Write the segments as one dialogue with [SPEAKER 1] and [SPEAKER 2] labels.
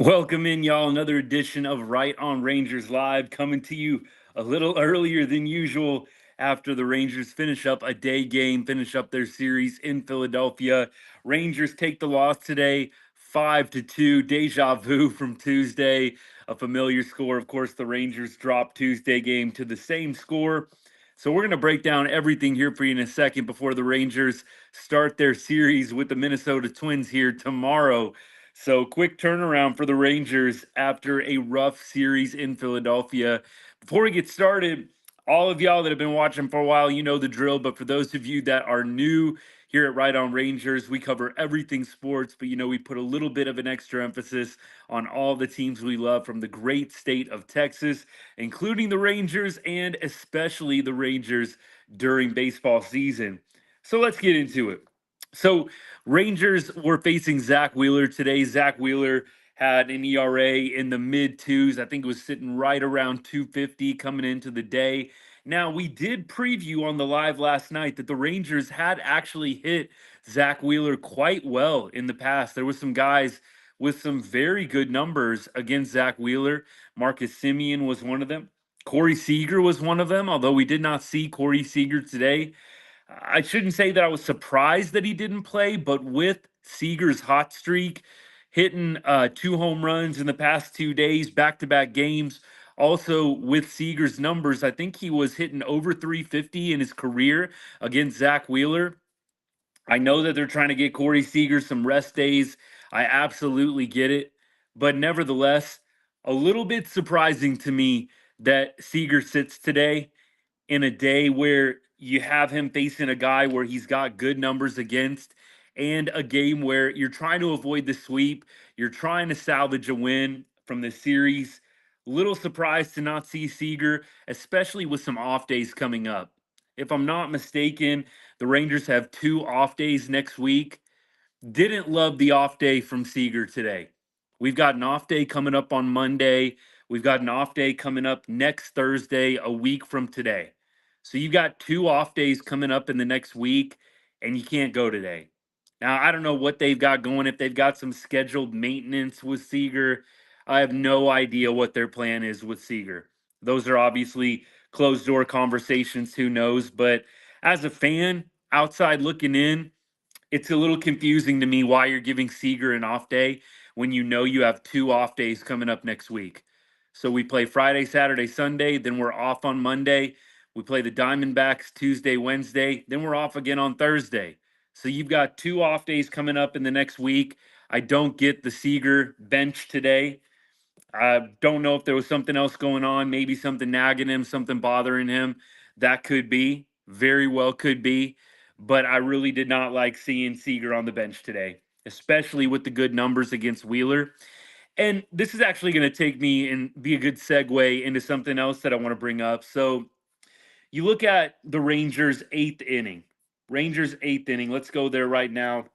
[SPEAKER 1] Welcome in, y'all. Another edition of Right on Rangers Live, coming to you a little earlier than usual after the Rangers finish up a day game, finish up their series in Philadelphia. Rangers take the loss today, 5-2. Deja vu from Tuesday, a familiar score. Of course, the Rangers dropped Tuesday game to the same score. So we're going to break down everything here for you in a second before the Rangers start their series with the Minnesota Twins here tomorrow. So, quick turnaround for the Rangers after a rough series in Philadelphia. Before we get started, all of y'all that have been watching for a while, you know the drill. But for those of you that are new here at Right on Rangers, we cover everything sports, but we put a little bit of an extra emphasis on all the teams we love from the great state of Texas, including the Rangers and especially the Rangers during baseball season. So, let's get into it. So, Rangers were facing Zach Wheeler today. Zach Wheeler had an ERA in the mid twos. I think it was sitting right around 250 coming into the day. Now, we did preview on the live last night that the Rangers had actually hit Zach Wheeler quite well in the past. There was some guys with some very good numbers against Zach Wheeler. Marcus Simeon was one of them. Corey Seager was one of them, although we did not see Corey Seager today. I shouldn't say that I was surprised that he didn't play, but with Seager's hot streak, hitting 2 home runs in the past 2 days, back-to-back games. Also, with Seager's numbers, I think he was hitting over 350 in his career against Zach Wheeler. I know that they're trying to get Corey Seager some rest days. I absolutely get it. But nevertheless, a little bit surprising to me that Seager sits today in a day where you have him facing a guy where he's got good numbers against, and a game where you're trying to avoid the sweep, you're trying to salvage a win from the series. Little surprised to not see Seager, especially with some off days coming up. If I'm not mistaken, the Rangers have 2 off days next week. Didn't love the off day from Seager today. We've got an off day coming up on Monday. We've got an off day coming up next Thursday, a week from today. So you've got 2 off days coming up in the next week, and you can't go today. Now, I don't know what they've got going, if they've got some scheduled maintenance with Seager. I have no idea what their plan is with Seager. Those are obviously closed door conversations, who knows? But as a fan, outside looking in, it's a little confusing to me why you're giving Seager an off day when you know you have 2 off days coming up next week. So we play Friday, Saturday, Sunday, then we're off on Monday. We play the Diamondbacks Tuesday, Wednesday, then we're off again on Thursday. So you've got 2 off days coming up in the next week. I don't get the Seager bench today. I don't know if there was something else going on, maybe something nagging him, something bothering him. That could be, very well could be. But I really did not like seeing Seager on the bench today, especially with the good numbers against Wheeler. And this is actually going to take me and be a good segue into something else that I want to bring up. So you look at the Rangers' eighth inning. Rangers' eighth inning. Let's go there right now.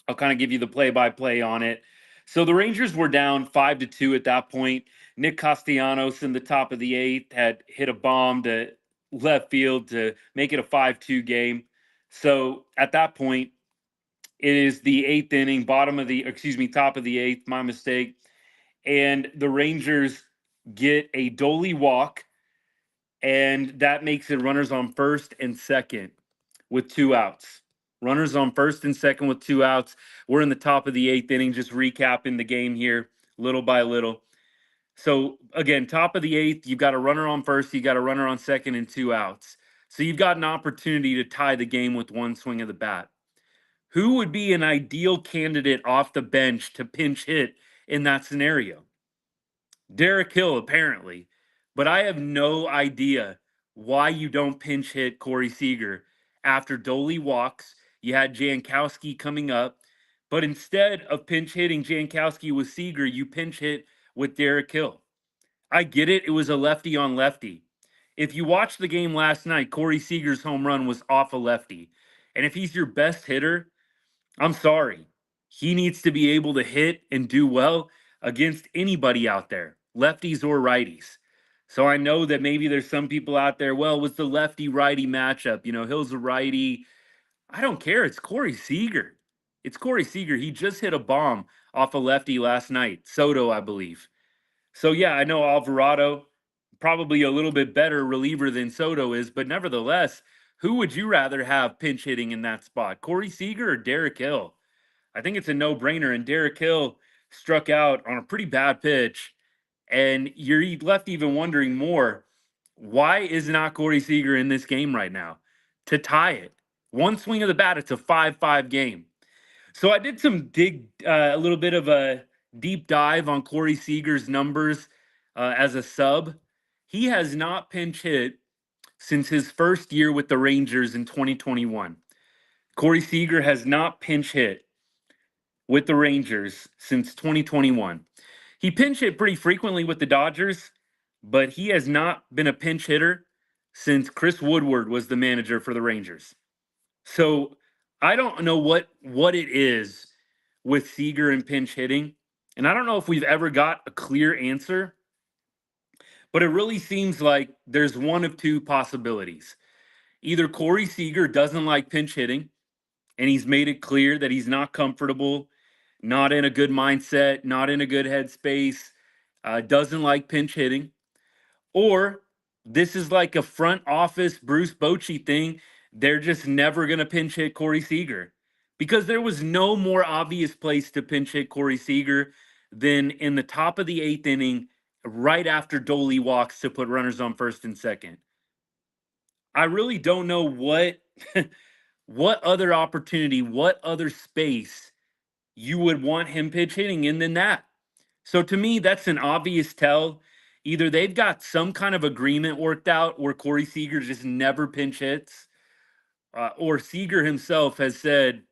[SPEAKER 1] I'll kind of give you the play-by-play on it. So the Rangers were down 5-2 at that point. Nick Castellanos in the top of the eighth had hit a bomb to left field to make it a 5-2 game. So at that point, it is the eighth inning, top of the eighth, my mistake. And the Rangers get a Dolly walk, and that makes it runners on first and second with 2 outs. Runners on first and second with 2 outs. We're in the top of the eighth inning, just recapping the game here little by little. So, again, top of the eighth, you've got a runner on first, you got a runner on second, and 2 outs. So, you've got an opportunity to tie the game with one swing of the bat. Who would be an ideal candidate off the bench to pinch hit in that scenario? Derek Hill, apparently. But I have no idea why you don't pinch hit Corey Seager after Dolly walks. You had Jankowski coming up, but instead of pinch hitting Jankowski with Seager, you pinch hit with Derek Hill. I get it. It was a lefty on lefty. If you watched the game last night, Corey Seager's home run was off a lefty. And if he's your best hitter, I'm sorry. He needs to be able to hit and do well against anybody out there, lefties or righties. So I know that maybe there's some people out there, well, with the lefty righty matchup, Hill's a righty. I don't care. It's Corey Seager. It's Corey Seager. He just hit a bomb off a lefty last night, Soto, I believe. So yeah, I know Alvarado, probably a little bit better reliever than Soto is, but nevertheless, who would you rather have pinch hitting in that spot, Corey Seager or Derek Hill? I think it's a no-brainer, and Derek Hill struck out on a pretty bad pitch, and you're left even wondering more, why is not Corey Seager in this game right now to tie it? One swing of the bat, it's a 5-5 game. So I did a little bit of a deep dive on Corey Seager's numbers as a sub. He has not pinch hit since his first year with the Rangers in 2021. Corey Seager has not pinch hit with the Rangers since 2021. He pinch hit pretty frequently with the Dodgers, but he has not been a pinch hitter since Chris Woodward was the manager for the Rangers. So I don't know what it is with Seager and pinch hitting, and I don't know if we've ever got a clear answer, but it really seems like there's one of two possibilities. Either Corey Seager doesn't like pinch hitting, and he's made it clear that he's not comfortable, not in a good mindset, not in a good headspace, doesn't like pinch hitting, or this is like a front office Bruce Bochy thing. They're just never going to pinch hit Corey Seager because there was no more obvious place to pinch hit Corey Seager than in the top of the eighth inning, right after Doley walks to put runners on first and second. I really don't know what what other opportunity, what other space you would want him pitch hitting in than that. So to me, that's an obvious tell. Either they've got some kind of agreement worked out where Corey Seager just never pinch hits, or Seager himself has said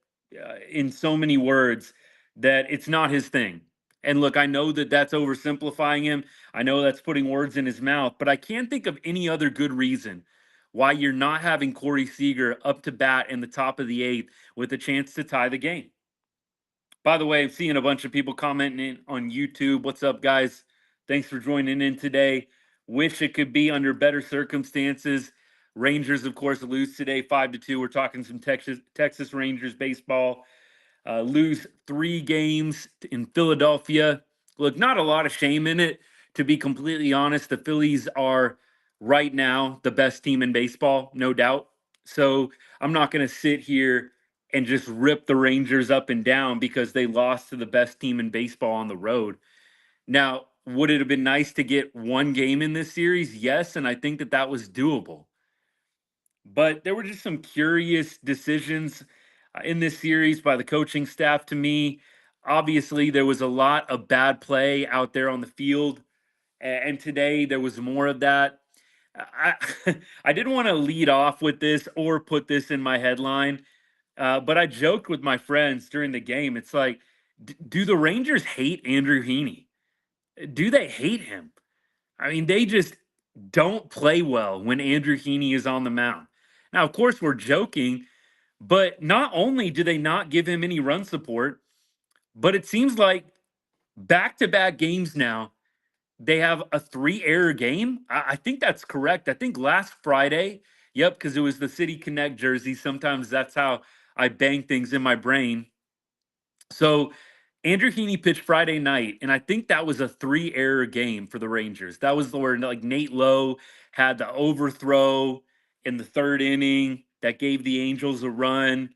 [SPEAKER 1] in so many words that it's not his thing. And look, I know that that's oversimplifying him. I know that's putting words in his mouth, but I can't think of any other good reason why you're not having Corey Seager up to bat in the top of the eighth with a chance to tie the game. By the way, I'm seeing a bunch of people commenting on YouTube. What's up, guys? Thanks for joining in today. Wish it could be under better circumstances. Rangers, of course, lose today 5-2. We're talking some Texas Rangers baseball. Lose 3 games in Philadelphia. Look, not a lot of shame in it, to be completely honest. The Phillies are right now the best team in baseball, no doubt. So I'm not going to sit here and just rip the Rangers up and down because they lost to the best team in baseball on the road. Now, would it have been nice to get one game in this series? Yes, and I think that that was doable. But there were just some curious decisions in this series by the coaching staff to me. Obviously, there was a lot of bad play out there on the field, and today there was more of that. I I didn't want to lead off with this or put this in my headline, but I joked with my friends during the game. It's like, do the Rangers hate Andrew Heaney? Do they hate him? I mean, they just don't play well when Andrew Heaney is on the mound. Now, of course, we're joking, but not only do they not give him any run support, but it seems like back to back games now, they have a 3-error game. I think that's correct. I think last Friday, yep, because it was the City Connect jersey. Sometimes that's how I bang things in my brain. So Andrew Heaney pitched Friday night, and I think that was a 3-error game for the Rangers. That was where like Nate Lowe had the overthrow in the third inning that gave the Angels a run.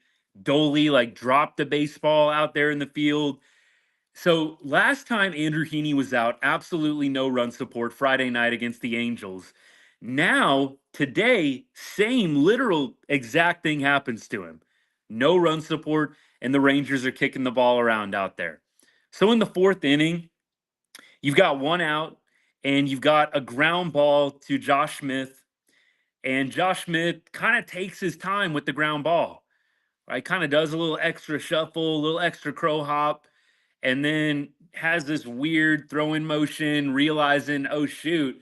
[SPEAKER 1] Doley like dropped the baseball out there in the field. So last time Andrew Heaney was out, absolutely no run support Friday night against the Angels. Now, today, same literal exact thing happens to him. No run support, and the Rangers are kicking the ball around out there. So in the fourth inning, you've got one out, and you've got a ground ball to Josh Smith. And Josh Smith kind of takes his time with the ground ball, right? Kind of does a little extra shuffle, a little extra crow hop, and then has this weird throw in motion, realizing, oh, shoot,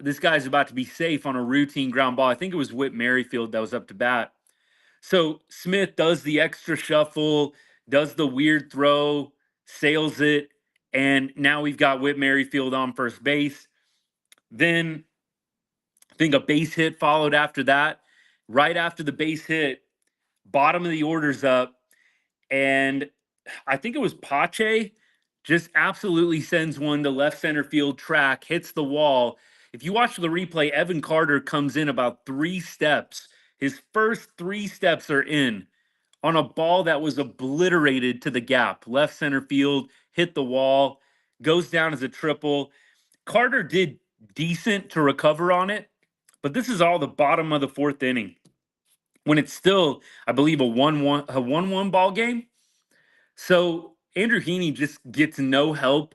[SPEAKER 1] this guy's about to be safe on a routine ground ball. I think it was Whit Merrifield that was up to bat. So Smith does the extra shuffle, does the weird throw, sails it, and now we've got Whit Merrifield on first base. Then I think a base hit followed after that. Right after the base hit, bottom of the order's up, And I think it was Pache just absolutely sends one to left center field track, hits the wall. If you watch the replay, Evan Carter comes in about 3 steps. His first 3 steps are in on a ball that was obliterated to the gap. Left center field, hit the wall, goes down as a triple. Carter did decent to recover on it, but this is all the bottom of the fourth inning when it's still, I believe, a 1-1 ball game. So Andrew Heaney just gets no help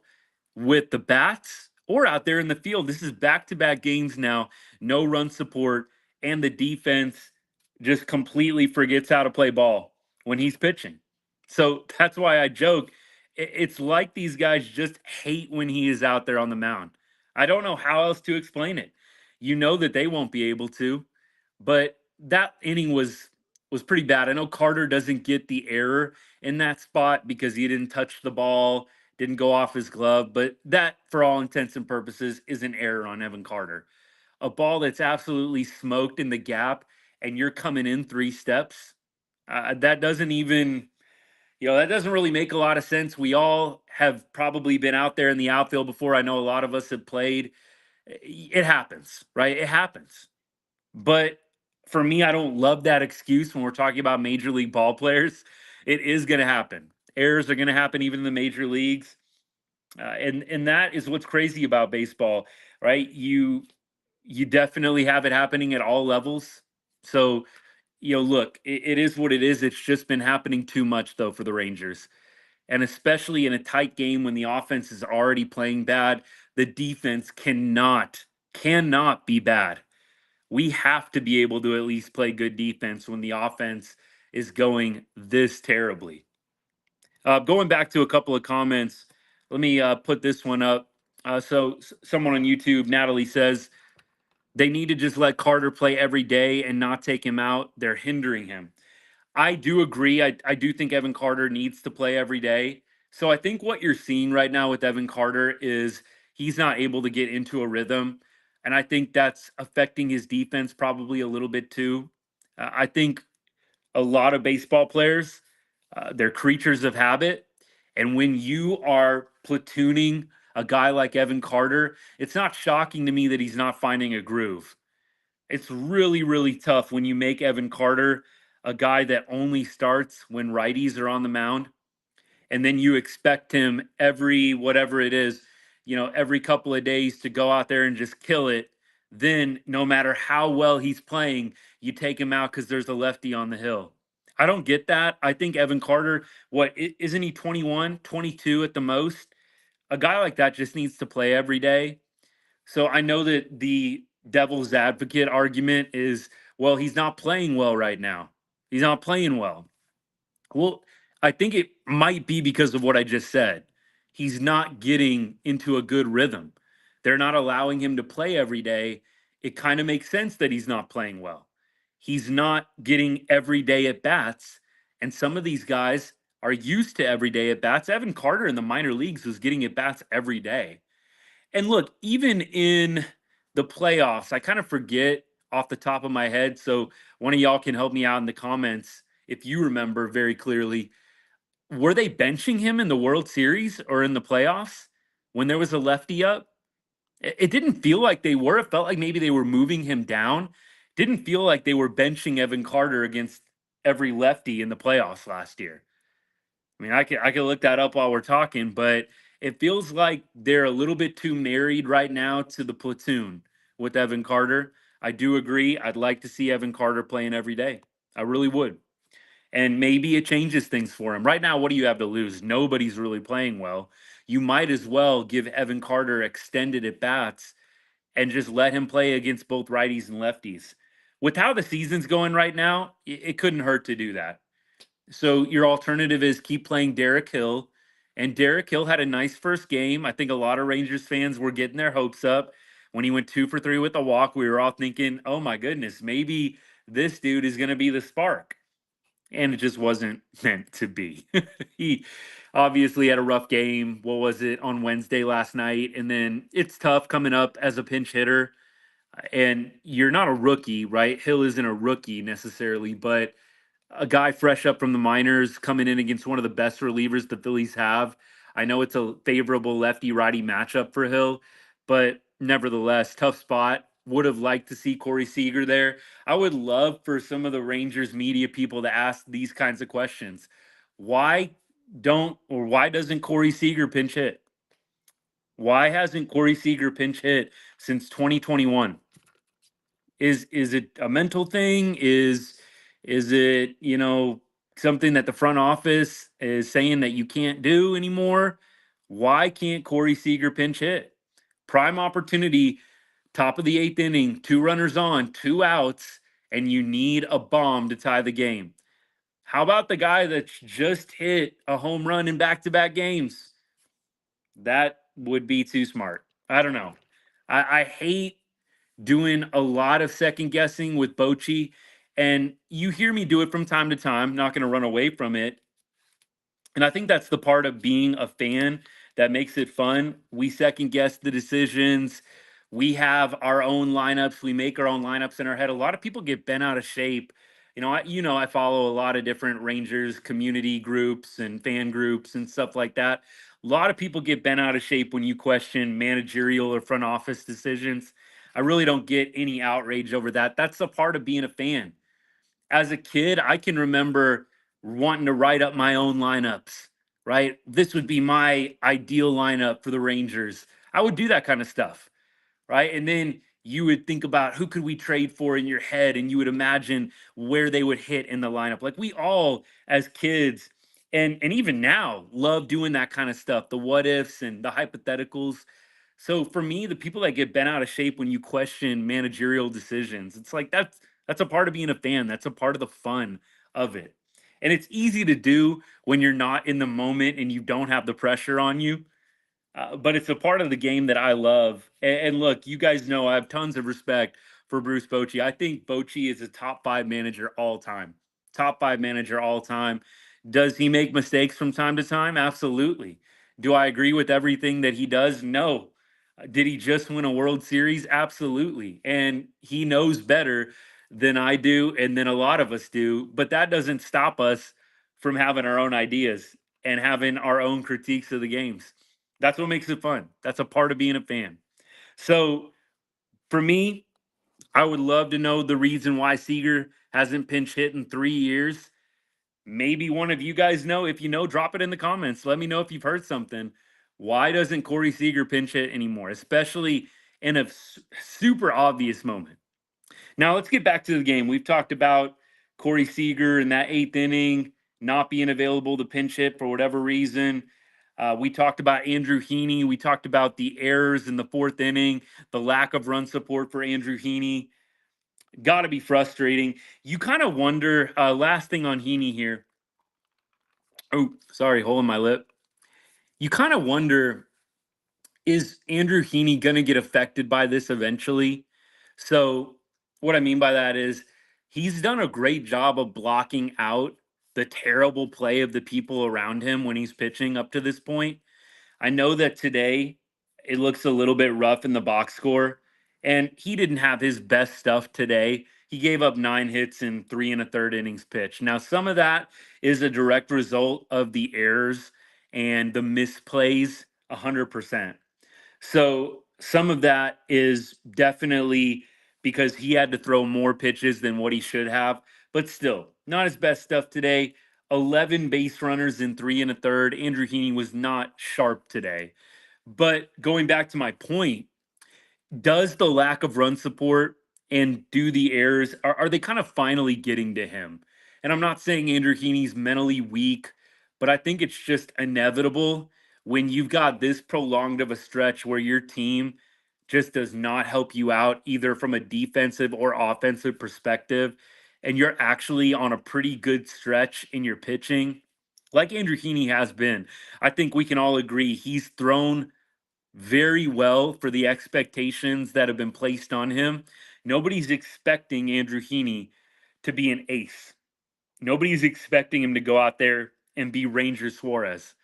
[SPEAKER 1] with the bats or out there in the field. This is back-to-back games now, no run support, and the defense just completely forgets how to play ball when he's pitching. So that's why I joke. It's like these guys just hate when he is out there on the mound. I don't know how else to explain it. You know that they won't be able to, but that inning was pretty bad. I know Carter doesn't get the error in that spot because he didn't touch the ball, didn't go off his glove, but that, for all intents and purposes, is an error on Evan Carter. A ball that's absolutely smoked in the gap, and you're coming in 3 steps. That doesn't even, that doesn't really make a lot of sense. We all have probably been out there in the outfield before. I know a lot of us have played. It happens, right? It happens. But for me, I don't love that excuse when we're talking about major league ball players. It is going to happen. Errors are going to happen even in the major leagues. And that is what's crazy about baseball, right? You definitely have it happening at all levels. So, look, it is what it is. It's just been happening too much though for the Rangers. And especially in a tight game when the offense is already playing bad, the defense cannot be bad. We have to be able to at least play good defense when the offense is going this terribly. Going back to a couple of comments, let me put this one up. Someone on YouTube, Natalie, says they need to just let Carter play every day and not take him out. They're hindering him. I do agree. I do think Evan Carter needs to play every day. So I think what you're seeing right now with Evan Carter is he's not able to get into a rhythm. And I think that's affecting his defense probably a little bit too. I think a lot of baseball players, they're creatures of habit. And when you are platooning a guy like Evan Carter, it's not shocking to me that he's not finding a groove. It's really, really tough when you make Evan Carter a guy that only starts when righties are on the mound. And then you expect him every whatever it is, every couple of days to go out there and just kill it. Then, no matter how well he's playing, you take him out because there's a lefty on the hill. I don't get that. I think Evan Carter, isn't he 21, 22 at the most? A guy like that just needs to play every day. So I know that the devil's advocate argument is, well, he's not playing well right now. He's not playing well. Well, I think it might be because of what I just said. He's not getting into a good rhythm. They're not allowing him to play every day. It kind of makes sense that he's not playing well. He's not getting everyday at bats. And some of these guys are used to everyday at bats. Evan Carter in the minor leagues was getting at bats every day. And look, even in the playoffs, I kind of forget off the top of my head. So one of y'all can help me out in the comments if you remember very clearly. Were they benching him in the World Series or in the playoffs when there was a lefty up? It didn't feel like they were. It felt like maybe they were moving him down. Didn't feel like they were benching Evan Carter against every lefty in the playoffs last year. I mean, I could look that up while we're talking, but it feels like they're a little bit too married right now to the platoon with Evan Carter. I do agree. I'd like to see Evan Carter playing every day. I really would. And maybe it changes things for him. Right now, what do you have to lose? Nobody's really playing well. You might as well give Evan Carter extended at bats and just let him play against both righties and lefties. With how the season's going right now, it couldn't hurt to do that. So your alternative is keep playing Derek Hill. And Derek Hill had a nice first game. I think a lot of Rangers fans were getting their hopes up. When he went 2 for 3 with a walk, we were all thinking, oh my goodness, maybe this dude is going to be the spark. And it just wasn't meant to be. He obviously had a rough game. What was it on Wednesday last night? And then it's tough coming up as a pinch hitter. And you're not a rookie, right? Hill isn't a rookie necessarily, but a guy fresh up from the minors coming in against one of the best relievers the Phillies have. I know it's a favorable lefty righty matchup for Hill, but nevertheless, tough spot. Would have liked to see Corey Seager there. I would love for some of the Rangers media people to ask these kinds of questions. Why why doesn't Corey Seager pinch hit? Why hasn't Corey Seager pinch hit since 2021? Is it a mental thing? Is it, something that the front office is saying that you can't do anymore? Why can't Corey Seager pinch hit? Prime opportunity, top of the eighth inning, two runners on, two outs, and you need a bomb to tie the game. How about the guy that's just hit a home run in back-to-back games? That would be too smart. I don't know. I hate doing a lot of second guessing with Bochy, and you hear me do it from time to time. Not going to run away from it. And I think that's the part of being a fan that makes it fun. We second guess the decisions. We have our own lineups. We make our own lineups in our head. A lot of people get bent out of shape. I follow a lot of different Rangers community groups and fan groups and stuff like that. A lot of people get bent out of shape when you question managerial or front office decisions. I really don't get any outrage over that. That's a part of being a fan. As a kid, I can remember wanting to write up my own lineups, right? This would be my ideal lineup for the Rangers. I would do that kind of stuff, right? And then you would think about who could we trade for in your head, and you would imagine where they would hit in the lineup. Like we all, as kids, and even now, love doing that kind of stuff, the what ifs and the hypotheticals. So for me, the people that get bent out of shape when you question managerial decisions, it's like that's a part of being a fan. That's a part of the fun of it. And it's easy to do when you're not in the moment and you don't have the pressure on you. But it's a part of the game that I love. And look, you guys know I have tons of respect for Bruce Bochy. I think Bochy is a top five manager all time. Top five manager all time. Does he make mistakes from time to time? Absolutely. Do I agree with everything that he does? No. Did he just win a World Series? Absolutely. And he knows better than I do and than a lot of us do. But that doesn't stop us from having our own ideas and having our own critiques of the games. That's what makes it fun. That's a part of being a fan. So for me, I would love to know the reason why Seager hasn't pinch hit in 3 years. Maybe one of you guys know. If you know, drop it in the comments. Let me know if you've heard something. Why doesn't Corey Seager pinch hit anymore, especially in a super obvious moment? Now let's get back to the game. We've talked about Corey Seager in that eighth inning not being available to pinch hit for whatever reason. We talked about Andrew Heaney. We talked about the errors in the fourth inning, the lack of run support for Andrew Heaney. Got to be frustrating. You kind of wonder. Last thing on Heaney here. Oh, sorry, hole in my lip. You kind of wonder, is Andrew Heaney going to get affected by this eventually? So, what I mean by that is he's done a great job of blocking out the terrible play of the people around him when he's pitching up to this point. I know that today it looks a little bit rough in the box score, and he didn't have his best stuff today. He gave up 9 hits in 3 1/3 innings pitched. Now, some of that is a direct result of the errors and the misplays, 100%. So some of that is definitely because he had to throw more pitches than what he should have, but still, not his best stuff today. 11 base runners in 3 1/3. Andrew Heaney was not sharp today. But going back to my point, does the lack of run support and do the errors are they kind of finally getting to him? And I'm not saying Andrew Heaney's mentally weak, but I think it's just inevitable when you've got this prolonged of a stretch where your team just does not help you out either from a defensive or offensive perspective, and you're actually on a pretty good stretch in your pitching, like Andrew Heaney has been. I think we can all agree he's thrown very well for the expectations that have been placed on him. Nobody's expecting Andrew Heaney to be an ace. Nobody's expecting him to go out there and be Ranger Suarez.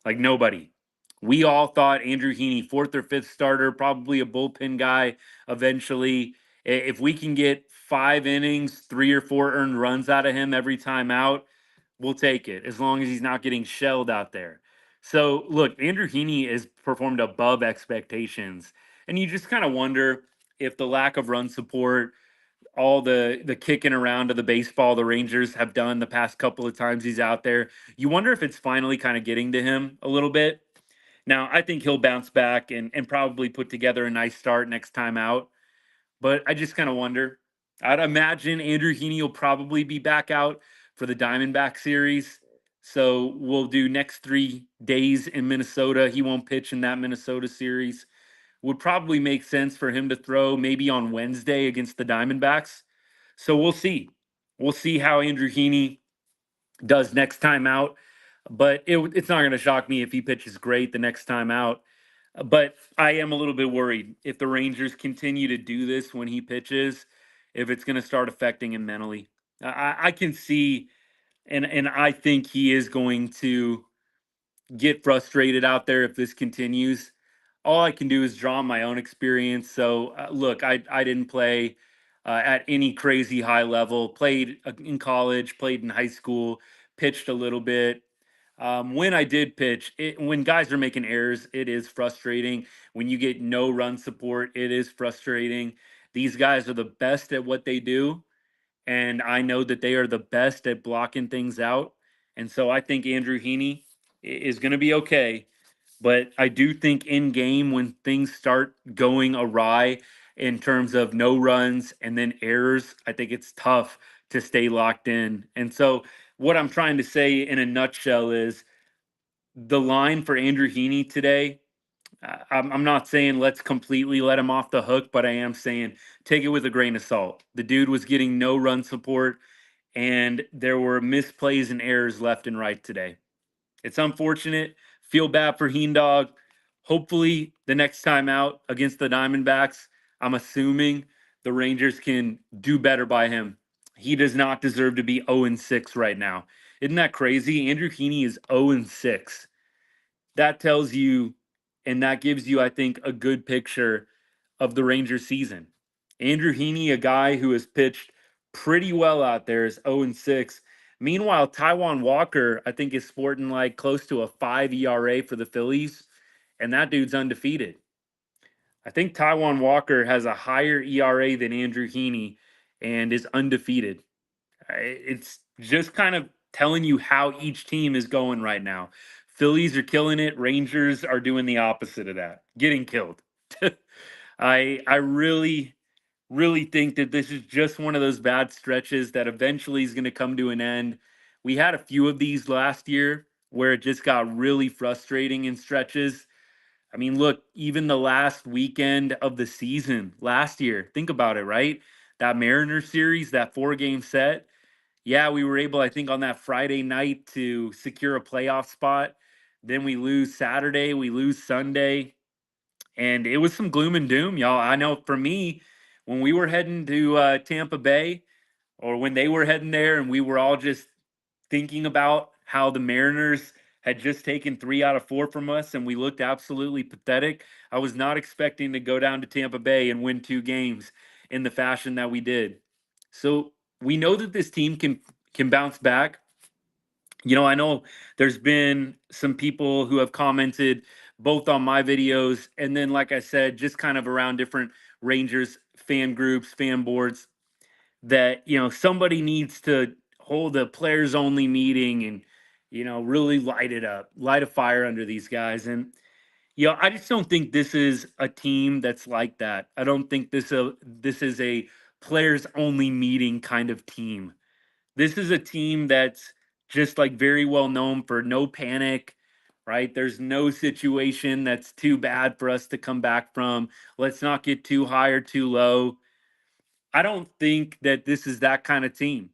[SPEAKER 1] Like nobody. We all thought Andrew Heaney, fourth or fifth starter, probably a bullpen guy eventually. If we can get 5 innings, 3 or 4 earned runs out of him every time out, we'll take it as long as he's not getting shelled out there. So, look, Andrew Heaney has performed above expectations. And you just kind of wonder if the lack of run support, all the kicking around of the baseball the Rangers have done the past couple of times he's out there, you wonder if it's finally kind of getting to him a little bit. Now, I think he'll bounce back and probably put together a nice start next time out. But I just kind of wonder. I'd imagine Andrew Heaney will probably be back out for the Diamondback series. So we'll do next 3 days in Minnesota. He won't pitch in that Minnesota series. Would probably make sense for him to throw maybe on Wednesday against the Diamondbacks. So we'll see. We'll see how Andrew Heaney does next time out. But it's not going to shock me if he pitches great the next time out. But I am a little bit worried if the Rangers continue to do this when he pitches, if it's going to start affecting him mentally. I can see, and I think he is going to get frustrated out there if this continues. All I can do is draw on my own experience. So, look, I didn't play at any crazy high level. Played in college, played in high school, pitched a little bit. When I did pitch, when guys are making errors, it is frustrating. When you get no run support, it is frustrating. These guys are the best at what they do, and I know that they are the best at blocking things out. And so I think Andrew Heaney is going to be okay. But I do think in game, when things start going awry in terms of no runs and then errors, I think it's tough to stay locked in. And so, what I'm trying to say in a nutshell is the line for Andrew Heaney today. I'm not saying let's completely let him off the hook, but I am saying take it with a grain of salt. The dude was getting no run support, and there were misplays and errors left and right today. It's unfortunate. Feel bad for Heen Dog. Hopefully, the next time out against the Diamondbacks, I'm assuming the Rangers can do better by him. He does not deserve to be 0-6 right now. Isn't that crazy? Andrew Heaney is 0-6. That tells you, and that gives you, I think, a good picture of the Rangers season. Andrew Heaney, a guy who has pitched pretty well out there, is 0-6. Meanwhile, Taijuan Walker, I think, is sporting like close to a 5 ERA for the Phillies, and that dude's undefeated. I think Taijuan Walker has a higher ERA than Andrew Heaney and is undefeated. It's just kind of telling you how each team is going right now. Phillies are killing it. Rangers are doing the opposite of that, getting killed. I really think that this is just one of those bad stretches that eventually is going to come to an end. We had a few of these last year where it just got really frustrating in stretches. I mean, look, even the last weekend of the season last year, think about it, right? That Mariners series, that 4 game set. Yeah, we were able, I think, on that Friday night to secure a playoff spot. Then we lose Saturday, we lose Sunday, and it was some gloom and doom, y'all. I know for me, when we were heading to Tampa Bay, or when they were heading there, and we were all just thinking about how the Mariners had just taken 3 out of 4 from us, and we looked absolutely pathetic. I was not expecting to go down to Tampa Bay and win 2 games in the fashion that we did. So we know that this team can bounce back. I know there's been some people who have commented both on my videos and then, like I said, just kind of around different Rangers fan groups, fan boards, that, somebody needs to hold a players only meeting and, really light it up, light a fire under these guys. And, I just don't think this is a team that's like that. I don't think this is a players only meeting kind of team. This is a team that's just like very well known for no panic, right? There's no situation that's too bad for us to come back from. Let's not get too high or too low. I don't think that this is that kind of team.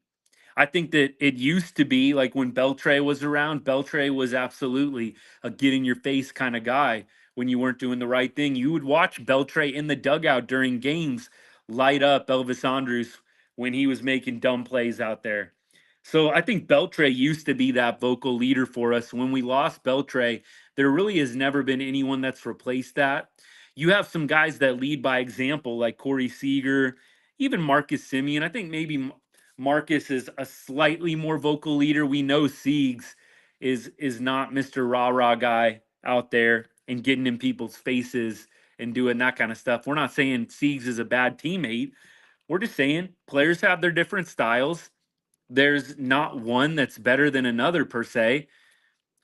[SPEAKER 1] I think that it used to be like when Beltre was around, Beltre was absolutely a get in your face kind of guy when you weren't doing the right thing. You would watch Beltre in the dugout during games light up Elvis Andrus when he was making dumb plays out there. So I think Beltre used to be that vocal leader for us. When we lost Beltre, there really has never been anyone that's replaced that. You have some guys that lead by example, like Corey Seager even Marcus Simeon. I think maybe Marcus is a slightly more vocal leader. We know Siegs is not Mr. Rah Rah guy out there and getting in people's faces and doing that kind of stuff. We're not saying Siegs is a bad teammate. We're just saying players have their different styles. There's not one that's better than another per se.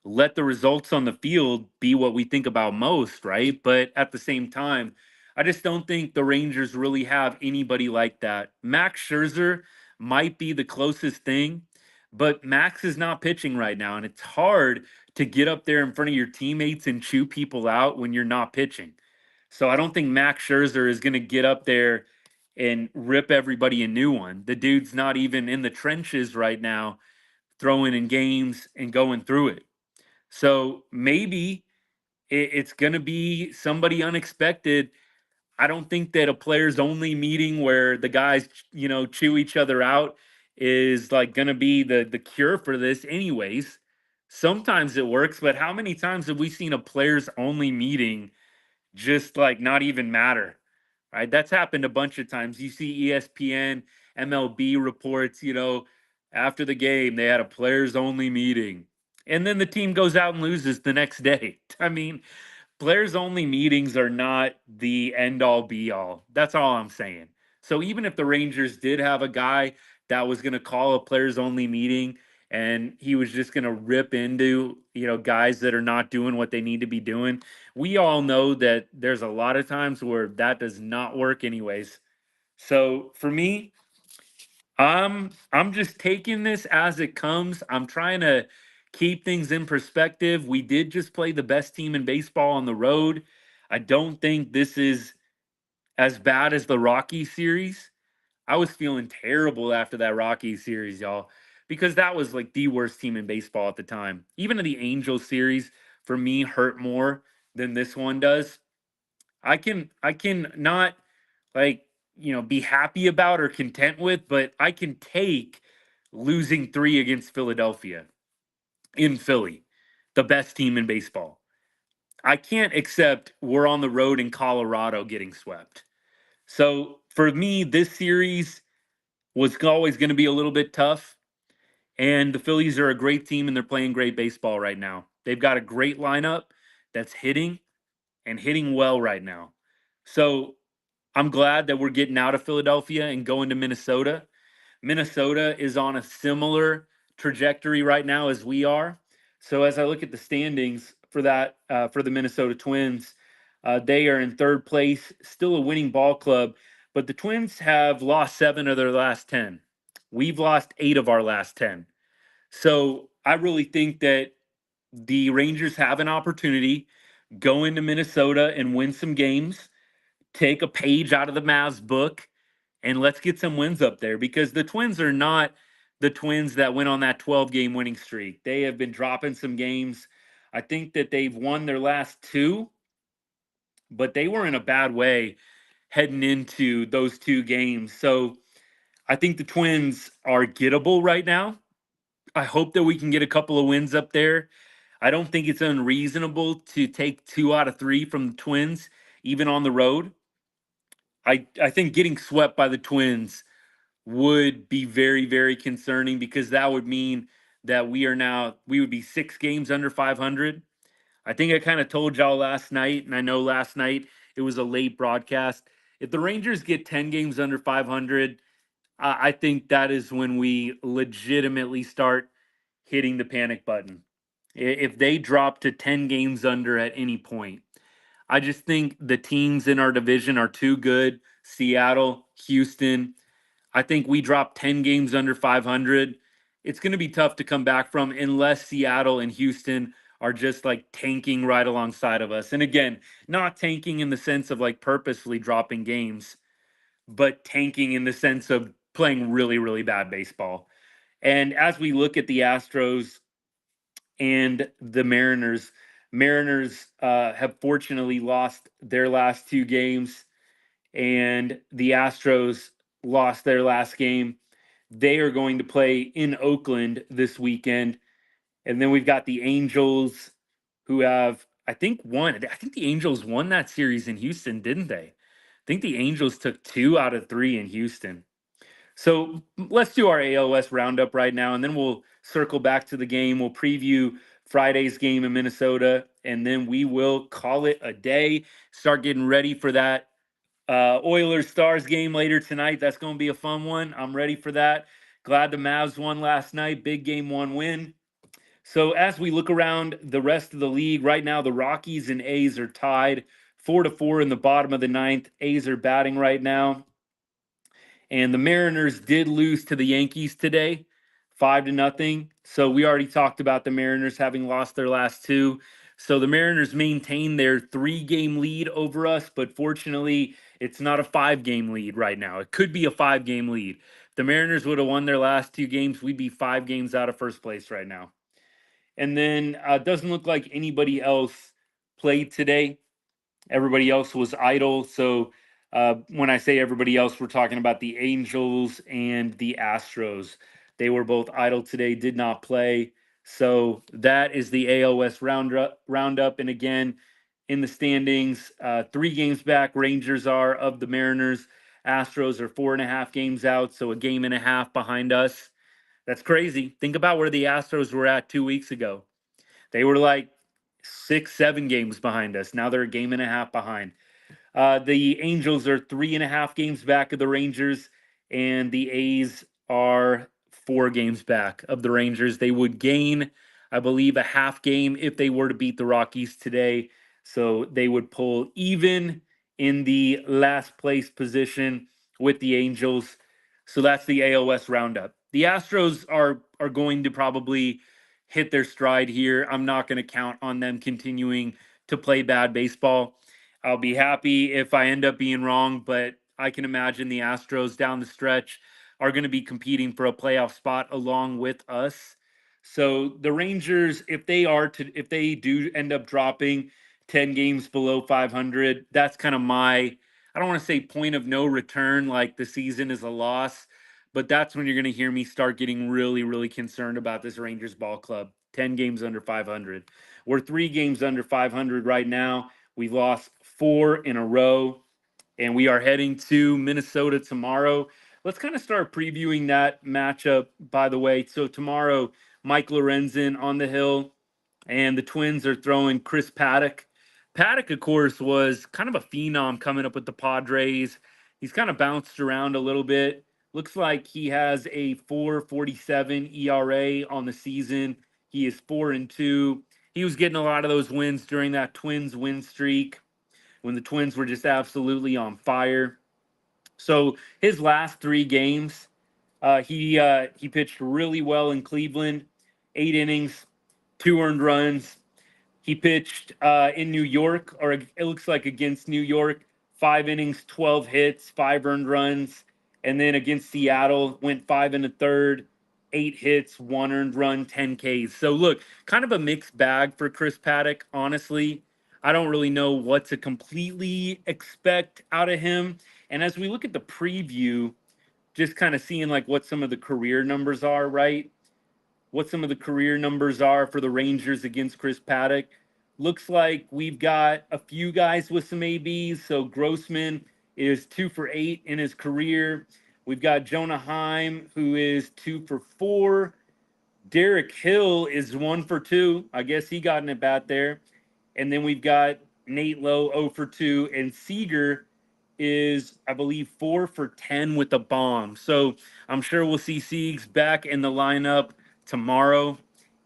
[SPEAKER 1] Let the results on the field be what we think about most, right? But at the same time, I just don't think the Rangers really have anybody like that. Max Scherzer might be the closest thing, but Max is not pitching right now, and it's hard to get up there in front of your teammates and chew people out when you're not pitching. So I don't think Max Scherzer is going to get up there and rip everybody a new one. The dude's not even in the trenches right now, throwing in games and going through it. So maybe it's going to be somebody unexpected. I don't think that a players only meeting where the guys, chew each other out is like going to be the cure for this anyways. Sometimes it works, but how many times have we seen a players only meeting just like not even matter? Right? That's happened a bunch of times. You see ESPN, MLB reports, after the game, they had a players only meeting. And then the team goes out and loses the next day. I mean, players only meetings are not the end all be all. That's all I'm saying. So even if the Rangers did have a guy that was going to call a players only meeting and he was just going to rip into, guys that are not doing what they need to be doing, we all know that there's a lot of times where that does not work anyways. So for me, I'm just taking this as it comes. I'm trying to keep things in perspective. We did just play the best team in baseball on the road. I don't think this is as bad as the Rockies series. I was feeling terrible after that Rockies series, y'all, because that was like the worst team in baseball at the time. Even the Angels series for me hurt more than this one does. I can not like, be happy about or content with, but I can take losing 3 against Philadelphia in Philly, the best team in baseball. I can't accept we're on the road in Colorado getting swept. So for me, this series was always going to be a little bit tough. And the Phillies are a great team and they're playing great baseball right now. They've got a great lineup that's hitting and hitting well right now. So I'm glad that we're getting out of Philadelphia and going to Minnesota. Minnesota is on a similar trajectory right now as we are. So as I look at the standings for that for the Minnesota Twins, they are in third place, still a winning ball club, but the Twins have lost 7 of their last 10. We've lost 8 of our last 10. So I really think that the Rangers have an opportunity, go into Minnesota and win some games, take a page out of the Mavs book, and let's get some wins up there because the Twins are not the Twins that went on that 12-game winning streak. They have been dropping some games. I think that they've won their last 2, but they were in a bad way heading into those 2 games. So I think the Twins are gettable right now. I hope that we can get a couple of wins up there. I don't think it's unreasonable to take 2 out of 3 from the Twins, even on the road. I think getting swept by the Twins would be very, very concerning because that would mean that we would be 6 games under 500. I think I kind of told y'all last night, and I know last night it was a late broadcast. If the Rangers get 10 games under 500, I think that is when we legitimately start hitting the panic button. If they drop to 10 games under at any point, I just think the teams in our division are too good. Seattle, Houston. I think we drop 10 games under 500. It's going to be tough to come back from unless Seattle and Houston are just like tanking right alongside of us. And again, not tanking in the sense of like purposely dropping games, but tanking in the sense of playing really, really bad baseball. And as we look at the Astros and the Mariners, Mariners have fortunately lost their last 2 games, and the Astros lost their last game. They are going to play in Oakland this weekend. And then we've got the Angels who have, I think, won. I think the Angels won that series in Houston, didn't they? think the Angels took 2 out of 3 in Houston. So let's do our ALS roundup right now, and then we'll circle back to the game. We'll preview Friday's game in Minnesota, and then we will call it a day. Start getting ready for that Oilers Stars game later tonight. That's going to be a fun one. I'm ready for that. Glad the Mavs won last night. Big game one win. So as we look around the rest of the league right now, the Rockies and A's are tied 4-4 in the bottom of the ninth. A's are batting right now. And the Mariners did lose to the Yankees today, 5-0. So we already talked about the Mariners having lost their last two. So the Mariners maintain their 3-game lead over us, but fortunately, it's not a 5-game lead right now. It could be a 5-game lead. If the Mariners would have won their last 2 games, we'd be 5 games out of first place right now. And then it doesn't look like anybody else played today. Everybody else was idle. So when I say everybody else, we're talking about the Angels and the Astros. They were both idle today, did not play. So that is the ALS roundup. And again, in the standings, 3 games back, Rangers are of the Mariners. Astros are 4.5 games out, so a game and a half behind us. That's crazy. Think about where the Astros were at 2 weeks ago. They were like 6, 7 games behind us. Now they're a game and a half behind. The Angels are 3.5 games back of the Rangers, and the A's are 4 games back of the Rangers. They would gain, I believe, a half game if they were to beat the Rockies today. So they would pull even in the last place position with the Angels. So that's the AOS roundup. The Astros are going to probably hit their stride here. I'm not going to count on them continuing to play bad baseball. I'll be happy if I end up being wrong, but I can imagine the Astros down the stretch are going to be competing for a playoff spot along with us. So the Rangers, if they do end up dropping 10 games below 500, that's kind of my, I don't want to say point of no return, like the season is a loss, but that's when you're going to hear me start getting really, really concerned about this Rangers ball club. 10 games under 500. We're 3 games under 500 right now. We lost 4 in a row, and we are heading to Minnesota tomorrow. Let's kind of start previewing that matchup, by the way. So tomorrow, Mike Lorenzen on the hill, and the Twins are throwing Chris Paddock. Paddock, of course, was kind of a phenom coming up with the Padres. He's kind of bounced around a little bit. Looks like he has a 4.47 ERA on the season. He is 4-2. He was getting a lot of those wins during that Twins win streak when the Twins were just absolutely on fire. So his last 3 games, he pitched really well in Cleveland, 8 innings, 2 earned runs. He pitched in New York, or it looks like against New York, 5 innings, 12 hits, 5 earned runs. And then against Seattle, went 5 1/3, 8 hits, 1 earned run, 10 Ks. So look, kind of a mixed bag for Chris Paddock, honestly. I don't really know what to completely expect out of him. And as we look at the preview, just kind of seeing like what some of the career numbers are, right? What some of the career numbers are for the Rangers against Chris Paddock. Looks like we've got a few guys with some ABs. So Grossman is 2 for 8 in his career. We've got Jonah Heim, who is 2 for 4. Derek Hill is 1 for 2. I guess he got an at bat there. And then we've got Nate Lowe 0 for 2. And Seager is, I believe, 4 for 10 with a bomb. So I'm sure we'll see Siegs back in the lineup tomorrow.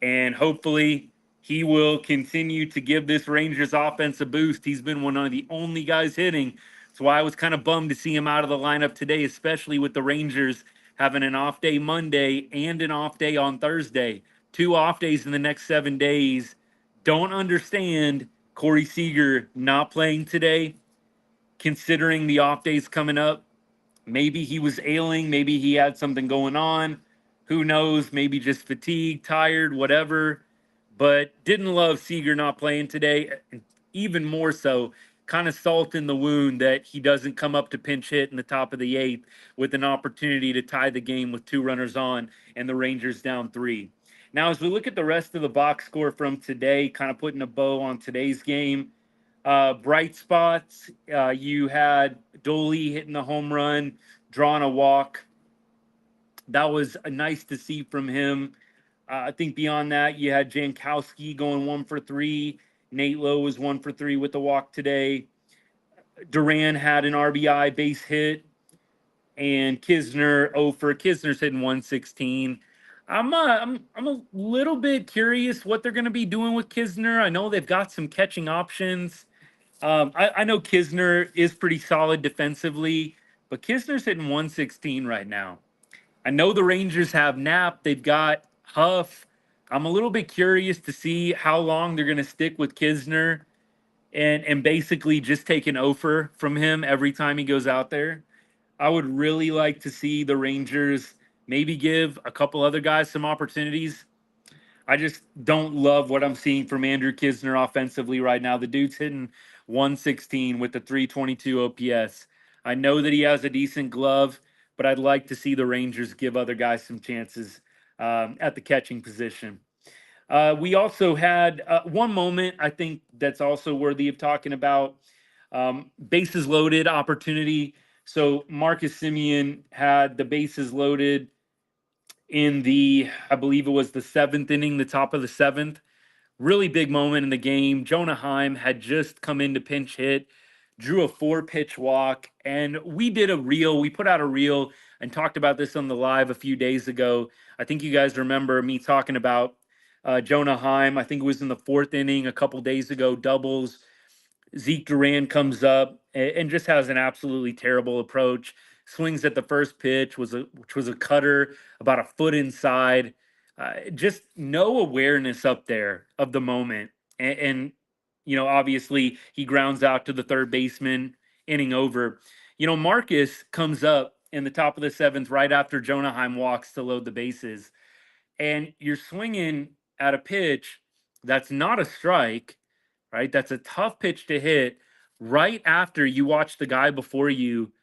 [SPEAKER 1] And hopefully he will continue to give this Rangers offense a boost. He's been one of the only guys hitting. That's why I was kind of bummed to see him out of the lineup today, especially with the Rangers having an off day Monday and an off day on Thursday. 2 off days in the next 7 days. Don't understand Corey Seager not playing today, considering the off days coming up. Maybe he was ailing. Maybe he had something going on. Who knows? Maybe just fatigue, tired, whatever. But didn't love Seager not playing today. Even more so, kind of salt in the wound that he doesn't come up to pinch hit in the top of the 8th with an opportunity to tie the game with 2 runners on and the Rangers down 3. Now, as we look at the rest of the box score from today, kind of putting a bow on today's game, bright spots, you had Doley hitting the home run, drawing a walk. That was nice to see from him. I think beyond that, you had Jankowski going 1 for 3. Nate Lowe was 1 for 3 with the walk today. Duran had an RBI base hit, and Kisner 0 for Kisner's hitting 116. I'm a little bit curious what they're going to be doing with Kisner. I know they've got some catching options. I know Kisner is pretty solid defensively, but Kisner's hitting 116 right now. I know the Rangers have Knapp. They've got Huff. I'm a little bit curious to see how long they're going to stick with Kisner and basically just take an offer from him every time he goes out there. I would really like to see the Rangers maybe give a couple other guys some opportunities. I just don't love what I'm seeing from Andrew Kisner offensively right now. The dude's hitting 116 with the 322 OPS. I know that he has a decent glove, but I'd like to see the Rangers give other guys some chances at the catching position. We also had one moment I think that's also worthy of talking about. Bases loaded opportunity. So Marcus Simeon had the bases loaded in I believe it was the 7th inning, the top of the 7th. Really big moment in the game. Jonah Heim had just come in to pinch hit, drew a 4-pitch walk, and we put out a reel and talked about this on the live a few days ago. I think you guys remember me talking about Jonah Heim. I think it was in the 4th inning a couple days ago, doubles. Zeke Duran comes up and just has an absolutely terrible approach. Swings at the first pitch, which was a cutter about a foot inside. Just no awareness up there of the moment. And obviously he grounds out to the third baseman, inning over. Marcus comes up in the top of the 7th right after Jonah Heim walks to load the bases. And you're swinging at a pitch that's not a strike, right? That's a tough pitch to hit right after you watch the guy before you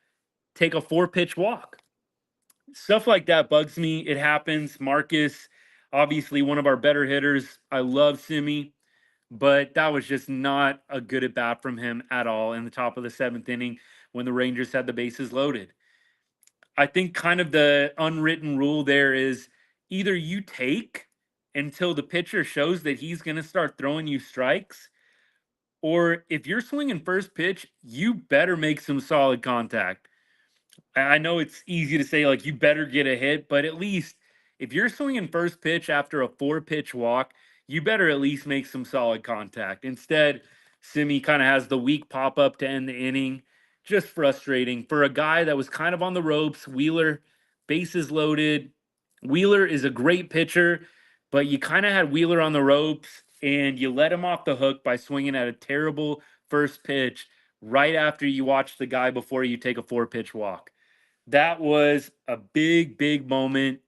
[SPEAKER 1] take a 4-pitch walk. Stuff like that bugs me. It happens. Marcus, obviously one of our better hitters. I love Simmy, but that was just not a good at bat from him at all in the top of the 7th inning when the Rangers had the bases loaded. I think kind of the unwritten rule there is either you take until the pitcher shows that he's going to start throwing you strikes, or if you're swinging first pitch, you better make some solid contact. I know it's easy to say, like, you better get a hit, but at least if you're swinging first pitch after a 4-pitch walk, you better at least make some solid contact. Instead, Simmy kind of has the weak pop up to end the inning. Just frustrating for a guy that was kind of on the ropes. Wheeler, bases loaded. Wheeler is a great pitcher, but you kind of had Wheeler on the ropes and you let him off the hook by swinging at a terrible first pitch right after you watch the guy before you take a 4-pitch walk. That was a big, big moment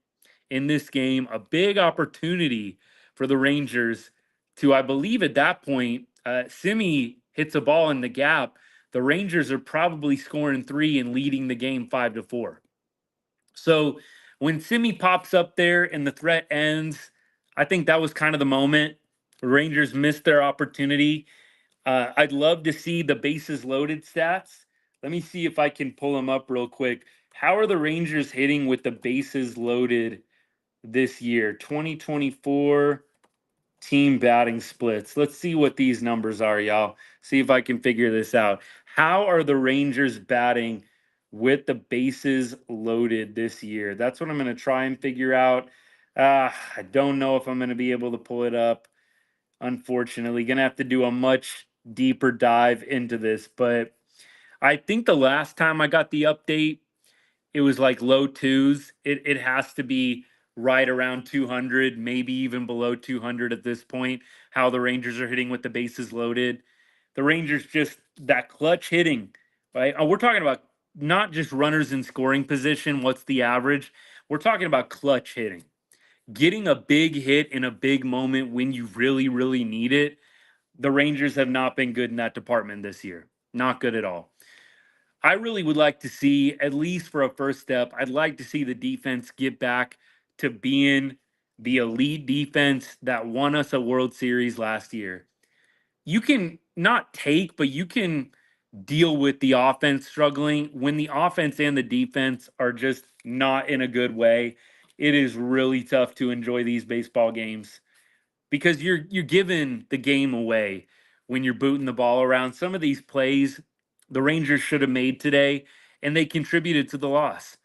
[SPEAKER 1] in this game, a big opportunity for the Rangers to, I believe at that point, Simmy hits a ball in the gap. The Rangers are probably scoring 3 and leading the game 5-4. So when Simmy pops up there and the threat ends, I think that was kind of the moment. The Rangers missed their opportunity. I'd love to see the bases loaded stats. Let me see if I can pull them up real quick. How are the Rangers hitting with the bases loaded this year? 2024 team batting splits. Let's see what these numbers are, y'all. See if I can figure this out. How are the Rangers batting with the bases loaded this year? That's what I'm going to try and figure out. I don't know if I'm going to be able to pull it up. Unfortunately, going to have to do a much deeper dive into this, but I think the last time I got the update, it was like low twos. It has to be right around 200, maybe even below 200 at this point, how the Rangers are hitting with the bases loaded. The Rangers just that clutch hitting, right? We're talking about not just runners in scoring position, what's the average? We're talking about clutch hitting. Getting a big hit in a big moment when you really, really need it. The Rangers have not been good in that department this year. Not good at all. I really would like to see, at least for a first step, I'd like to see the defense get back to being the elite defense that won us a World Series last year. You can not take, but you can deal with the offense struggling. When the offense and the defense are just not in a good way, it is really tough to enjoy these baseball games because you're giving the game away when you're booting the ball around. Some of these plays the Rangers should have made today, and they contributed to the loss.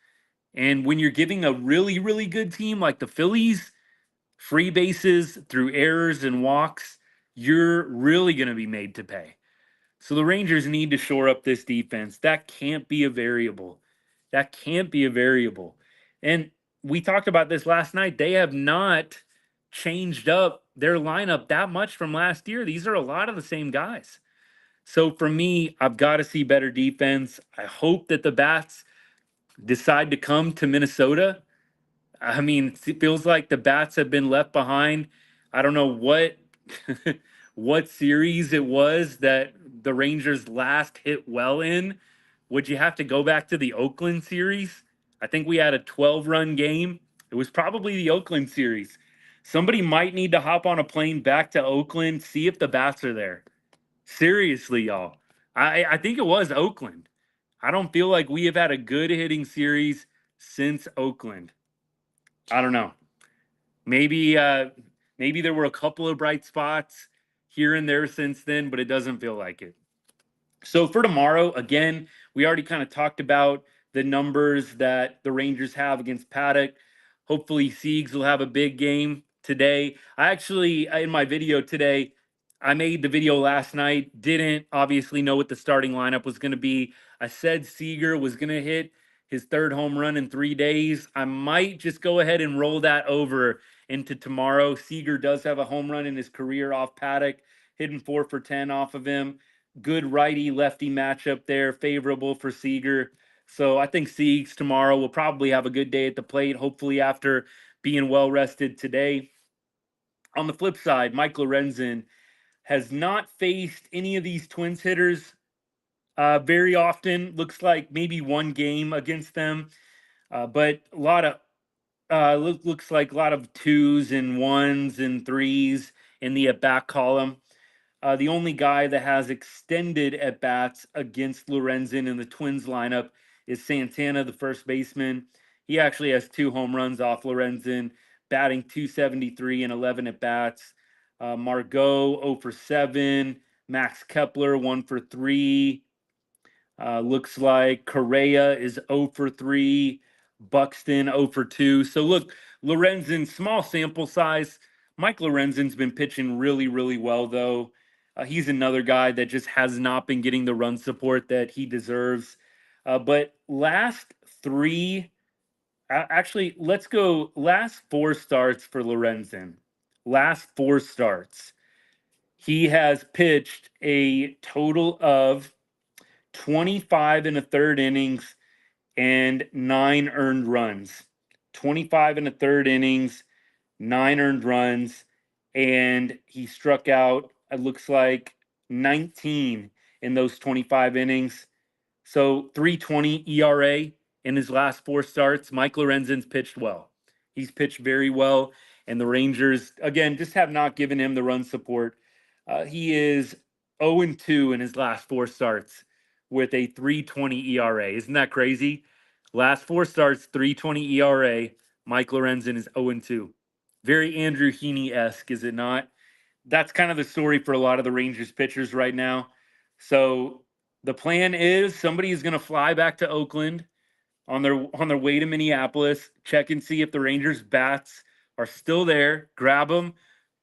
[SPEAKER 1] And when you're giving a really, really good team like the Phillies free bases through errors and walks, you're really going to be made to pay. So the Rangers need to shore up this defense. That can't be a variable. That can't be a variable. And we talked about this last night. They have not changed up their lineup that much from last year. These are a lot of the same guys. So for me, I've got to see better defense. I hope that the Bats decide to come to Minnesota. I mean, it feels like the Bats have been left behind. I don't know what what series it was that the Rangers last hit well in. Would you have to go back to the Oakland series? I think we had a 12-run game. It was probably the Oakland series. Somebody might need to hop on a plane back to Oakland, see if the Bats are there. Seriously, y'all. I think it was Oakland. I don't feel like we have had a good hitting series since Oakland. I don't know. Maybe there were a couple of bright spots here and there since then, but it doesn't feel like it. So for tomorrow, again, we already kind of talked about the numbers that the Rangers have against Paddock. Hopefully, Siegs will have a big game today. I actually, in my video today, I made the video last night, didn't obviously know what the starting lineup was going to be. I said Seager was going to hit his third home run in 3 days. I might just go ahead and roll that over into tomorrow. Seager does have a home run in his career off Paddock, hitting 4 for 10 off of him. Good righty lefty matchup there, favorable for Seager. So I think Siegs tomorrow will probably have a good day at the plate, hopefully after being well rested today. On the flip side, Mike Lorenzen has not faced any of these Twins hitters very often. Looks like maybe one game against them, but a lot of looks like a lot of twos and ones and threes in the at bat column. The only guy that has extended at bats against Lorenzen in the Twins lineup is Santana, the first baseman. He actually has 2 home runs off Lorenzen, batting 273 and 11 at bats. Margot 0 for 7. Max Kepler 1 for 3. Looks like Correa is 0 for 3. Buxton 0 for 2. So look, Lorenzen, small sample size. Mike Lorenzen's been pitching really, really well, though. He's another guy that just has not been getting the run support that he deserves. But last three, actually, let's go last 4 starts for Lorenzen. Last 4 starts. He has pitched a total of 25 and a third innings and 9 earned runs. 25 and a third innings, 9 earned runs, and he struck out, it looks like 19 in those 25 innings. So 3.20 ERA in his last 4 starts. Mike Lorenzen's pitched well. He's pitched very well, and the Rangers, again, just have not given him the run support. He is 0-2 in his last 4 starts with a 3.20 ERA. Isn't that crazy? Last 4 starts, 3.20 ERA. Mike Lorenzen is 0-2. Very Andrew Heaney-esque, is it not? That's kind of the story for a lot of the Rangers pitchers right now. So the plan is somebody is going to fly back to Oakland on their way to Minneapolis, check and see if the Rangers bats are still there, grab them,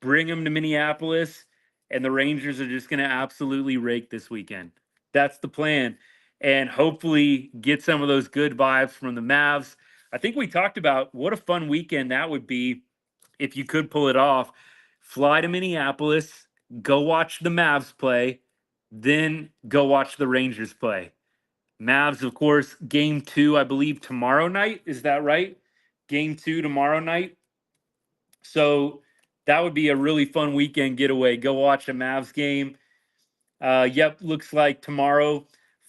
[SPEAKER 1] bring them to Minneapolis, and the Rangers are just going to absolutely rake this weekend. That's the plan. And hopefully get some of those good vibes from the Mavs. I think we talked about what a fun weekend that would be if you could pull it off. Fly to Minneapolis, go watch the Mavs play, then go watch the Rangers play. Mavs, of course, game 2, I believe, tomorrow night. Is that right? Game 2 tomorrow night. So that would be a really fun weekend getaway. Go watch a Mavs game. Yep, looks like tomorrow,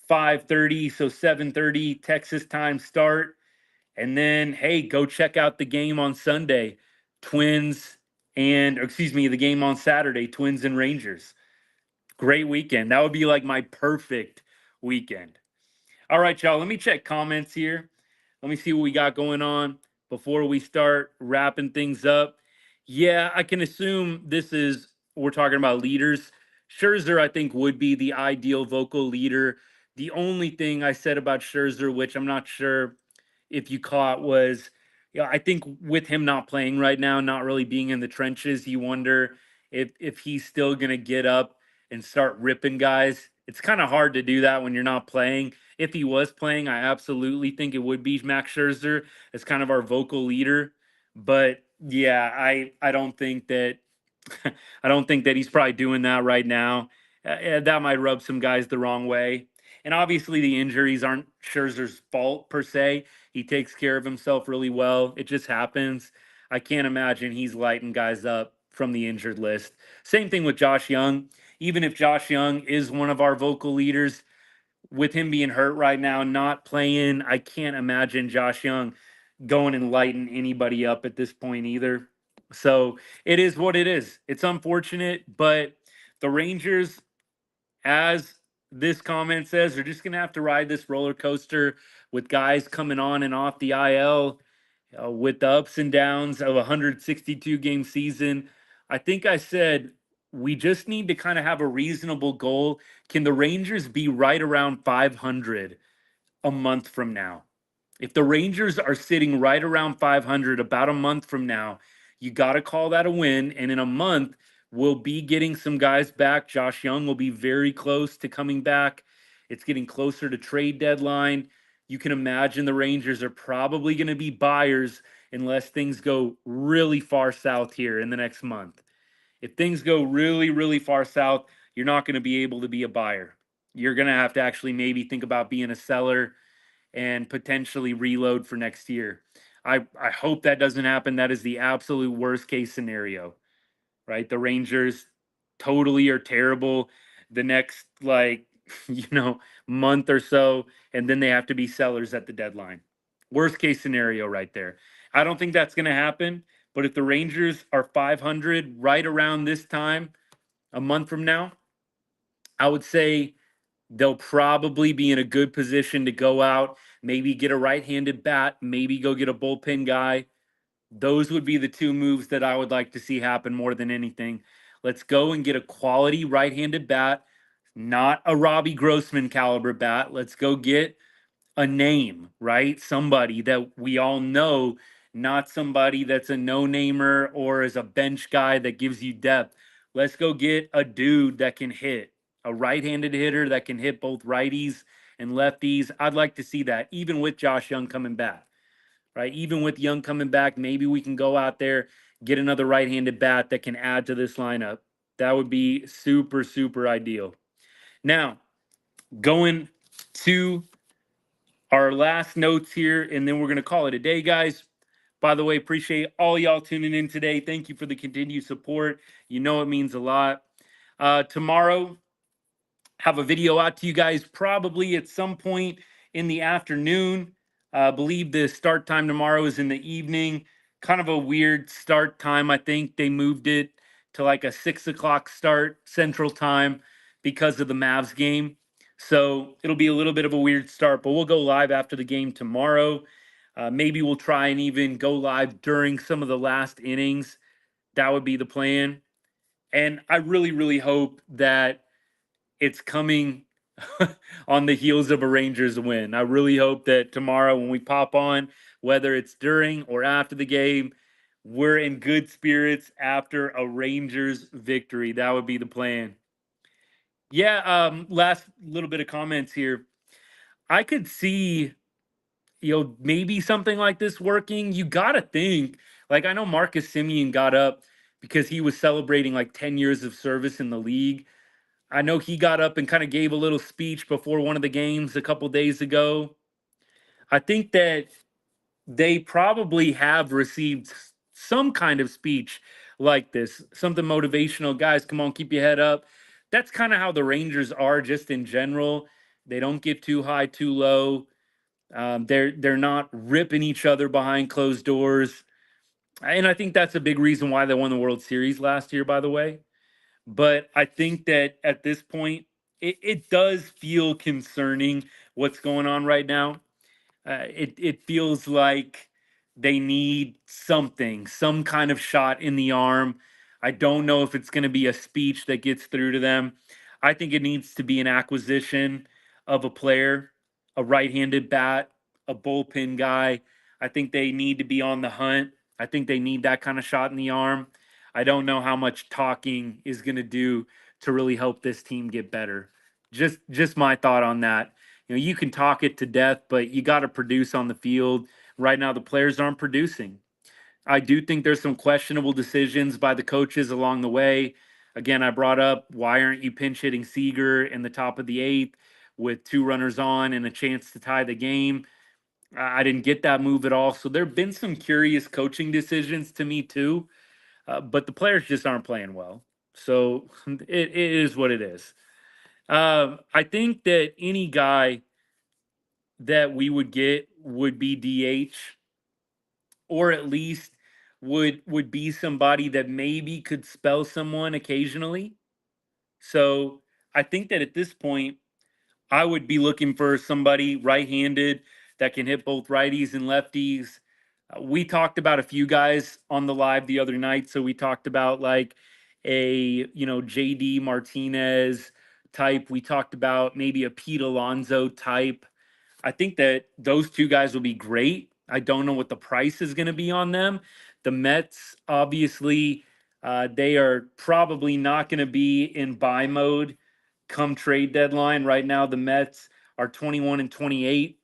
[SPEAKER 1] 5:30, so 7:30 Texas time start. And then, hey, go check out the game on Sunday, the game on Saturday, Twins and Rangers. Great weekend. That would be like my perfect weekend. All right, y'all, let me check comments here. Let me see what we got going on before we start wrapping things up. Yeah, I can assume we're talking about leaders. Scherzer, I think, would be the ideal vocal leader. The only thing I said about Scherzer, which I'm not sure if you caught, was, I think with him not playing right now, not really being in the trenches, you wonder if he's still gonna get up and start ripping guys. It's kind of hard to do that when you're not playing. If he was playing, I absolutely think it would be Max Scherzer as kind of our vocal leader. But yeah, I don't think that I don't think that he's probably doing that right now. That might rub some guys the wrong way. And obviously, the injuries aren't Scherzer's fault per se. He takes care of himself really well. It just happens. I can't imagine he's lighting guys up from the injured list. Same thing with Josh Young. Even if Josh Young is one of our vocal leaders, with him being hurt right now, not playing, I can't imagine Josh Young going and lighting anybody up at this point either. So it is what it is. It's unfortunate, but the Rangers, as this comment says, are just going to have to ride this roller coaster with guys coming on and off the IL, with the ups and downs of a 162 game season. I think I said we just need to kind of have a reasonable goal. Can the Rangers be right around 500 a month from now? If the Rangers are sitting right around 500 about a month from now, you got to call that a win. And in a month, we'll be getting some guys back. Josh Young will be very close to coming back. It's getting closer to trade deadline. You can imagine the Rangers are probably going to be buyers unless things go really far south here in the next month. If things go really, really far south, you're not going to be able to be a buyer. You're going to have to actually maybe think about being a seller and potentially reload for next year. I hope that doesn't happen. That is the absolute worst case scenario, right? The Rangers totally are terrible the next, like, month or so, and then they have to be sellers at the deadline. Worst case scenario right there. I don't think that's going to happen, but if the Rangers are 500 right around this time, a month from now, I would say they'll probably be in a good position to go out, maybe get a right-handed bat, maybe go get a bullpen guy. Those would be the two moves that I would like to see happen more than anything. Let's go and get a quality right-handed bat, not a Robbie Grossman caliber bat. Let's go get a name, right? Somebody that we all know, not somebody that's a no-namer or is a bench guy that gives you depth. Let's go get a dude that can hit, a right-handed hitter that can hit both righties and lefties. I'd like to see that, even with Josh Young coming back, right? Even with Young coming back, maybe we can go out there, get another right-handed bat that can add to this lineup. That would be super, super ideal. Now, going to our last notes here, and then we're going to call it a day, guys. By the way, appreciate all y'all tuning in today. Thank you for the continued support. You know it means a lot. Tomorrow, have a video out to you guys probably at some point in the afternoon. I believe the start time tomorrow is in the evening. Kind of a weird start time. I think they moved it to like a 6 o'clock start Central Time because of the Mavs game. So it'll be a little bit of a weird start, but we'll go live after the game tomorrow. Maybe we'll try and even go live during some of the last innings. That would be the plan. And I really, really hope that it's coming on the heels of a Rangers win. I really hope that tomorrow when we pop on, whether it's during or after the game, we're in good spirits after a Rangers victory. That would be the plan. Yeah, last little bit of comments here. I could see, maybe something like this working. You got to think, like, I know Marcus Simeon got up because he was celebrating like 10 years of service in the league. I know he got up and kind of gave a little speech before one of the games a couple days ago. I think that they probably have received some kind of speech like this, something motivational. Guys, come on, keep your head up. That's kind of how the Rangers are just in general. They don't get too high, too low. They're not ripping each other behind closed doors. And I think that's a big reason why they won the World Series last year, by the way. But I think that at this point, it does feel concerning what's going on right now. It feels like they need something, some kind of shot in the arm. I don't know if it's going to be a speech that gets through to them. I think it needs to be an acquisition of a player, a right-handed bat, a bullpen guy. I think they need to be on the hunt. I think they need that kind of shot in the arm. I don't know how much talking is going to do to really help this team get better. Just my thought on that. You can talk it to death, but you got to produce on the field. Right now, the players aren't producing. I do think there's some questionable decisions by the coaches along the way. Again, I brought up, why aren't you pinch hitting Seager in the top of the eighth with 2 runners on and a chance to tie the game? I didn't get that move at all. So there have been some curious coaching decisions to me too, but the players just aren't playing well. So it is what it is. I think that any guy that we would get would be DH, or at least would be somebody that maybe could spell someone occasionally. So I think that at this point, I would be looking for somebody right-handed that can hit both righties and lefties. We talked about a few guys on the live the other night. So we talked about like a JD Martinez type. We talked about maybe a Pete Alonso type. I think that those 2 guys will be great. I don't know what the price is going to be on them. The Mets, obviously, they are probably not going to be in buy mode come trade deadline. Right now, the Mets are 21-28.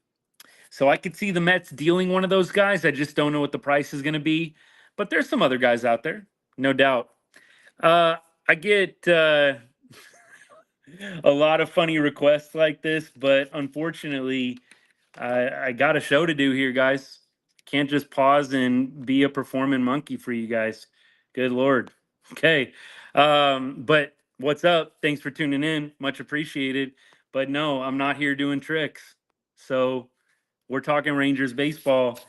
[SPEAKER 1] So I could see the Mets dealing one of those guys. I just don't know what the price is going to be. But there's some other guys out there, no doubt. Uh, I get a lot of funny requests like this, but unfortunately, I got a show to do here, guys. Can't just pause and be a performing monkey for you guys. Good Lord. Okay. But what's up? Thanks for tuning in. Much appreciated. But no, I'm not here doing tricks. So we're talking Rangers baseball.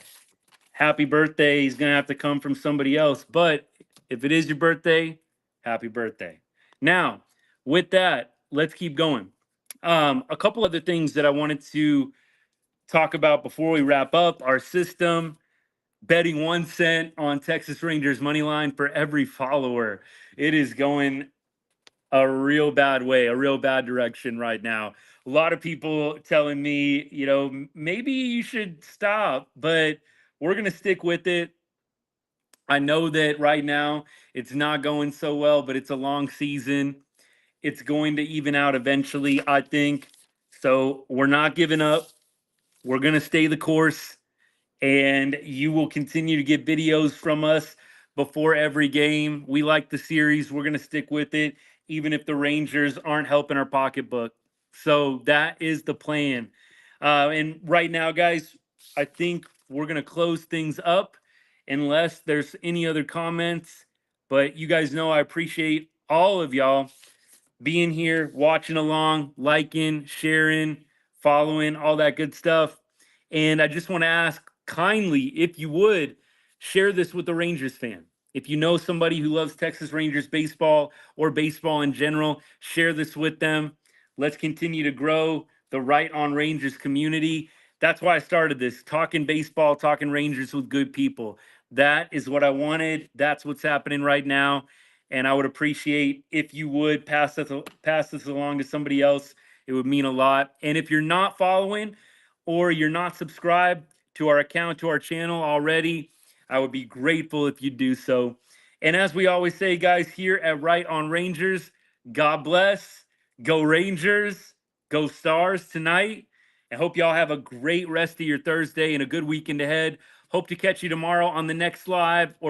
[SPEAKER 1] Happy birthday is going to have to come from somebody else. But if it is your birthday, happy birthday. Now, with that, let's keep going. A couple other things that I wanted to talk about before we wrap up: our system, betting 1 cent on Texas Rangers money line for every follower. It is going a real bad way, a real bad direction right now. A lot of people telling me, maybe you should stop, but we're going to stick with it. I know that right now it's not going so well, but it's a long season. It's going to even out eventually, I think. So we're not giving up. We're going to stay the course, and you will continue to get videos from us before every game. We like the series. We're going to stick with it, even if the Rangers aren't helping our pocketbook. So that is the plan. And right now, guys, I think we're going to close things up unless there's any other comments. But you guys know I appreciate all of y'all being here, watching along, liking, sharing, following, all that good stuff. And I just want to ask kindly, if you would share this with a Rangers fan. If you know somebody who loves Texas Rangers baseball or baseball in general, share this with them. Let's continue to grow the Right on Rangers community. That's why I started this, talking baseball, talking Rangers with good people. That is what I wanted. That's what's happening right now. And I would appreciate if you would pass this along to somebody else. It would mean a lot. And if you're not following or you're not subscribed to our account, to our channel already, I would be grateful if you do so. And as we always say, guys, here at Right on Rangers, God bless, go Rangers, go Stars tonight. I hope y'all have a great rest of your Thursday and a good weekend ahead. Hope to catch you tomorrow on the next live or